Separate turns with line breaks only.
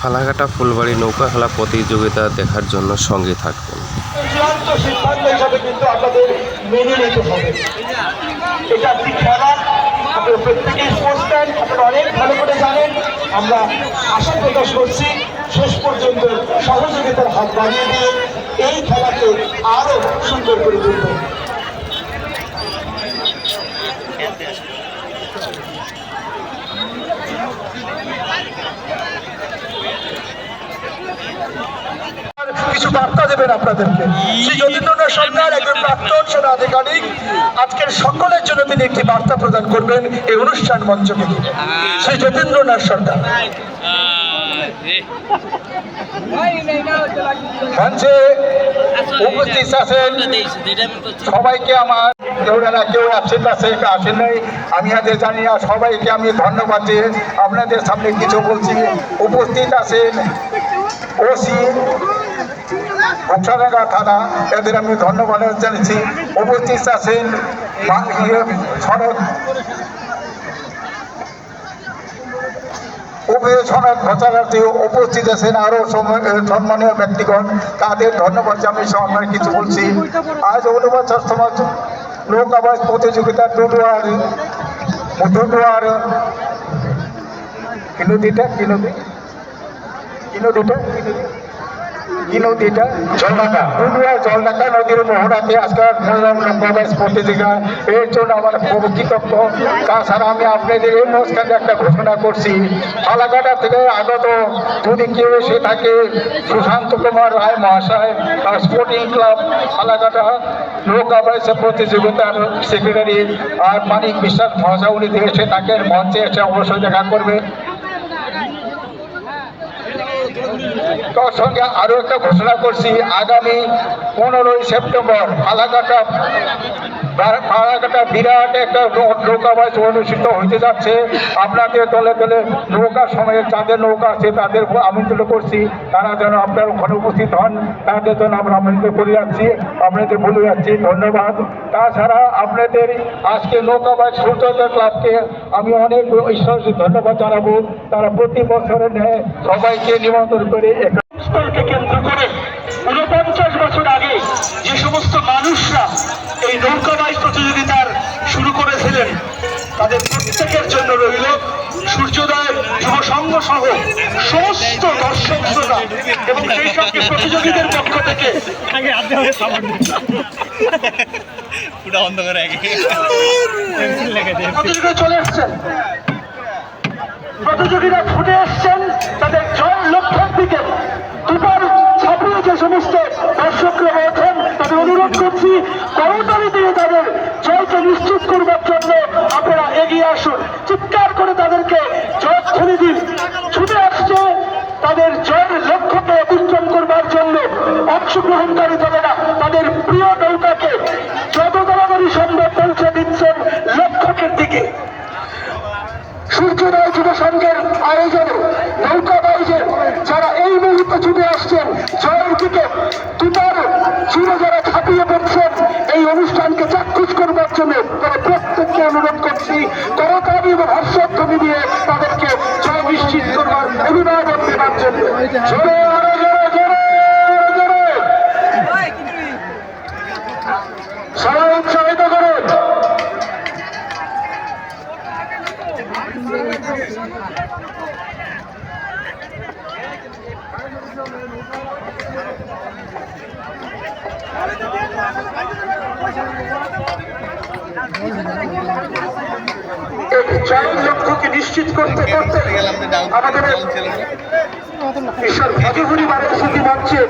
ফালাকাটা ফুলবাড়ি নৌকা খেলা প্রতিযোগিতা দেখার জন্য সঙ্গে থাকবেন।
চূড়ান্ত সিদ্ধান্ত হিসাবে কিন্তু আপনাদের মেনে নিতে হবে। এটা একটি খেলা, আপনারা প্রত্যেকেই স্পোর্টসম্যান, আপনারা অনেক ভালো করে জানেন। আমরা আশা প্রকাশ করছি শেষ পর্যন্ত সহযোগিতার হাত বাড়িয়ে দিয়ে এই খেলাকে আরো সুন্দর করে তুলবেন। কিছু বার্তা দেবেন আপনাদেরকে। শ্রী যতীন্দ্রনাথ সরকার একজন প্রাক্তন সেনা আধিকারিক, আজকের সকলের জন্য তিনি একটি বার্তা প্রদান করবেন এই অনুষ্ঠান মঞ্চকে। শ্রী যতীন্দ্রনাথ সরকার মঞ্চে উপস্থিত আছেন। সবাইকে আমার কেউ অ্যাবসেন্ট আছে, আসেন নাই, আমি আজ জানি না। সবাইকে আমি ধন্যবাদ দিয়ে আপনাদের সামনে কিছু বলছি। উপস্থিত আছেন ওসি বক্সারাঙ্গা থানা, এদের আমি ধন্যবাদ জানাচ্ছি। উপস্থিত আছেন সনদ ঘোষাগার্থী, উপস্থিত আছেন আরো সম্মানীয় ব্যক্তিগণ, তাদের ধন্যবাদ জানিয়ে আমি কিছু বলছি। আজ অনুবাদ সমাজ নৌকাবাজ প্রতিযোগিতা ডুডুয়ার জলঢাকা নদীর মোহনাতে আজকের নৌকাবাজ প্রতিযোগিতা, এর জন্য আমার খুব কৃতজ্ঞ। তাছাড়া আমি আপনাদের এই মাঝখানে একটা ঘোষণা করছি, ফালাকাটা থেকে আগত যদি কেউ এসে থাকে, সুশান্ত কুমার রায় মহাশয় স্পোর্টিং ক্লাব ফালাকাটা নৌকাবাজ প্রতিযোগিতার সেক্রেটারি আর মানিক বিশ্বাস মহাশয়, উনি এসে তাকে মঞ্চে এসে অবশ্যই দেখা করবে। তার সঙ্গে আরো একটা ঘোষণা করছি, আগামী 15ই সেপ্টেম্বর ফালাকাটা বিরাট একটা নৌকাবাজ অনুষ্ঠিত হইতে যাচ্ছে। আপনাদের দলে দলে নৌকার সময়ে যাদের নৌকা আছে তাদের আমন্ত্রণ করছি, তারা যেন আপনার ওখানে উপস্থিত হন, তাদের জন্য আমরা আমন্ত্রণ করে যাচ্ছি, আপনাদের বলে যাচ্ছি ধন্যবাদ। তাছাড়া আপনাদের আজকে নৌকাবাজ সূর্যোদয় ক্লাবকে আমি অনেক ঈশ্বরকে ধন্যবাদ জানাবো। তারা প্রতি বছরের ন্যায় সবাইকে নিমন্ত্রণ করে স্থলকে কেন্দ্র করে 49 বছর আগে যে সমস্ত মানুষরা এই নৌকাবাজ প্রতিযোগিতার শুরু করেছিলেন, তাদের প্রত্যেকের জন্য রইল সূর্যোদয় যুব সংঘ সহ সমস্ত দর্শক শ্রোতা এবং সেই সঙ্গে প্রতিযোগীদের পক্ষ থেকে চলে এসছেন, প্রতিযোগীরা ছুটে এসছেন তাদের জয়ের লক্ষ্যের দিকে। দুবার ছাপিয়ে যে সমস্ত দর্শকরা রয়েছেন তাদের অনুরোধ করছি, করতালি দিয়ে তাদের জয়কে নিশ্চিত করবার জন্য আপনারা এগিয়ে আসুন, চিৎকার করে তাদেরকে জয়ধ্বনি দিন। ছুটে আসছে তাদের জয়ের লক্ষ্যকে অতিক্রম করবার জন্য অংশগ্রহণকারী দলেরা তাদের প্রিয় নৌকাকে যত তাড়াতাড়ি সম্ভব পৌঁছে দিচ্ছেন লক্ষ্যের দিকে। সূর্যোদয় যুব সংঘের আয়োজনে নৌকাবাইজের যারা এই মুহূর্তে ছুটে আসছেন জয়ের দিকে, তুতার চিরে যারা ছাপিয়ে পড়ছেন এই অনুষ্ঠানকে চাক্ষুষ করবার জন্য, তারা প্রত্যেককে অনুরোধ করছি করতালি এবং হর্ষধ্বনি দিয়ে তাদেরকে জয় নিশ্চিত করবার অভিবাদন দেবার জন্য। সবাই উৎসাহিত করুন। জয়ের লক্ষ্যকে নিশ্চিত করতে করতে আমাদের ঈশ্বর ভজগুরি বারোশী মঞ্চে